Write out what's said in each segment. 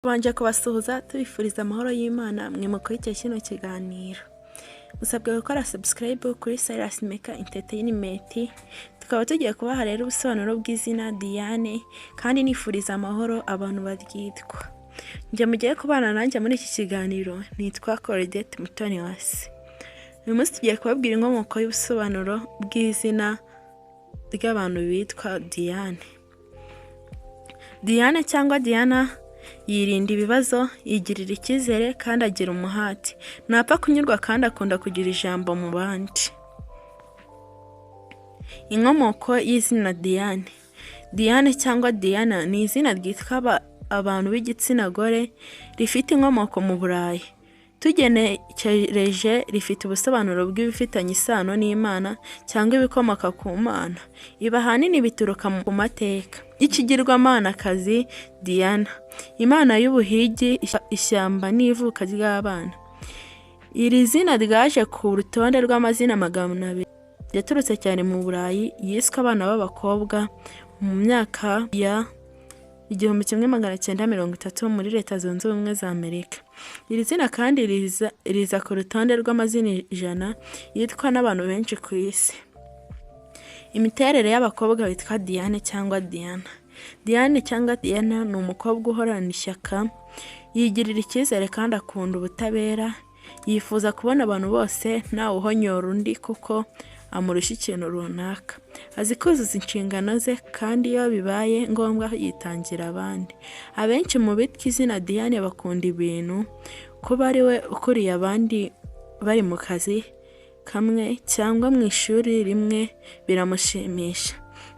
kubanje kubasuhuza tubifuriza amahoro y'Imana mwe mukurikiye kino kiganiro. Musabwe gukora subscribe kuri Cyrus Maker Entertainment. Tukaba tugiye kubaha rero ubusobanuro bw'izina Diane kandi nifuriza amahoro abantu baryitwa. Nje mugiye kubana nanjye muri iki kiganiro nitwa Coredette Mutoniwase. Uyu munsi tugiye kubabwira inkomoko y'ubusobanuro bw'izina ry'abantu bitwa Diane. Diane cyangwa Diana yirinda ibibazo, yigirira icyizere kandi agira umuhati. Ntapfa kunyurwa kandi akunda kugira ijambo mu bandi. Inkomoko y'izina Diane. Diane cyangwa Diana ni izina ryitwa abantu b'igitsina gore rifite inkomoko mu Burayi. Tugenekereje rifite ubusobanuro bw'ibifitanye isano n'Imana cyangwa ibikomoka ku Mana. Iba ahanini bituruka mu mateka. Ikigirwamanakazi Diana, Imana y'ubuhigi, ishyamba n'ivuka ry'abana. Iri zina ryaje ku rutonde rw'amazina 200 yaturutse cyane mu Burayi yiswe abana b'abakobwa mu myaka ya 1930 muri Leta Zunze Ubumwe za Amerika. Iri zina kandi riza ku rutonde rw'amazina 100 yitwa n'abantu benshi ku isi. Imiterere y'abakobwa bitwa Diane cyangwa Diana. Diane cyangwa Diana ni umukobwa uhorana ishyaka, yigirira icyizere kandi akunda ubutabera, yifuza kubona abantu bose ntawe uhonyora undi kuko amurusha ikintu runaka. Azi kuzuza inshingano ze kandi iyo bibaye ngombwa yitangira abandi. Abenshi mu bitwa izina Diane bakunda ibintu, kuba ari we ukuriye abandi bari mu kazi kamwe cyangwa mu ishuri rimwe biramushimisha.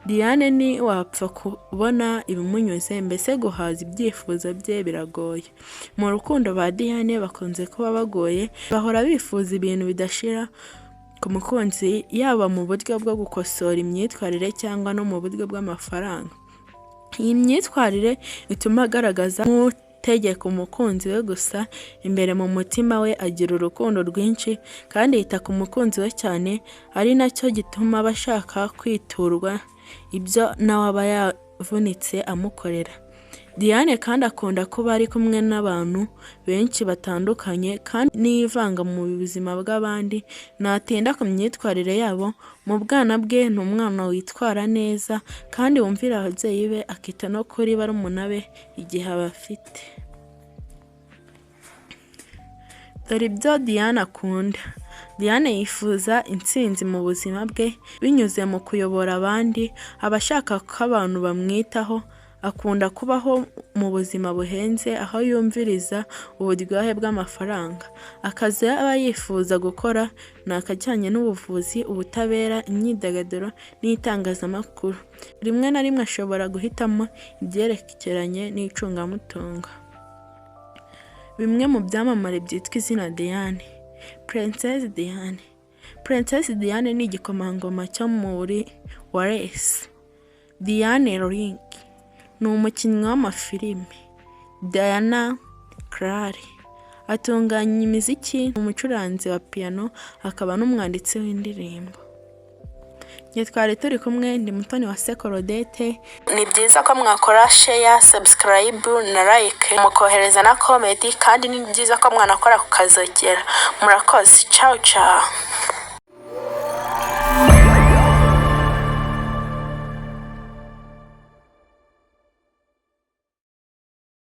Diane ni wapfa kubona ibimunyuze, mbese guhaza ibyifuzo bye biragoye. Mu rukundo ba Diane bakunze kuba bagoye, bahora bifuza ibintu bidashira ku mukunzi, yaba mu buryo bwo gukosora imyitwarire cyangwa no mu buryo bw'amafaranga. Iyi myitwarire ituma agaragaza nk'utegeka umukunzi we, gusa imbere mu mutima we agira urukundo rwinshi kandi yita ku mukunzi we cyane, ari nacyo gituma bashaka kwiturwa ibyo nawe aba yavunitse amukorera. Diane kandi akunda kuba ari kumwe n'abantu benshi batandukanye kandi nivanga mu buzima bw'abandi, natinda ku myitwarire yabo. Mu bwana bwe ni umwana witwara neza kandi wumvira ababyeyi be, akita no kuri barumuna be igihe abafite. Dore ibyo Diane akunda. Diane yifuza intsinzi mu buzima bwe binyuze mu kuyobora abandi, abashaka ko abantu bamwitaho. Akunda kubaho mu buzima buhenze aho yumviriza uburyohe bw'amafaranga. Akazi aba yifuza gukora ni akajyanye n'ubuvuzi, ubutabera, imyidagaduro n'itangazamakuru. Rimwe na rimwe ashobora guhitamo ibyerekeranye n'icungamutungo. Bimwe mu byamamare byitwa izina Diane. Princess Diane. Princess Diane ni igikomangoma cyo muri Wales. Diane Ring ni umukinnyi w'amafilime. Diana Clary atunganya imiziki, umucuranzi wa piano, akaba n'umwanditsi w'indirimbo. Twari turi kumwe, ndi Mutoniwase Coredette. Ni byiza ko mwakora share, subscribe na like, mukohereza na comment, kandi ni byiza ko mwanakora kukazogera. Murakoze. Ciao ciao.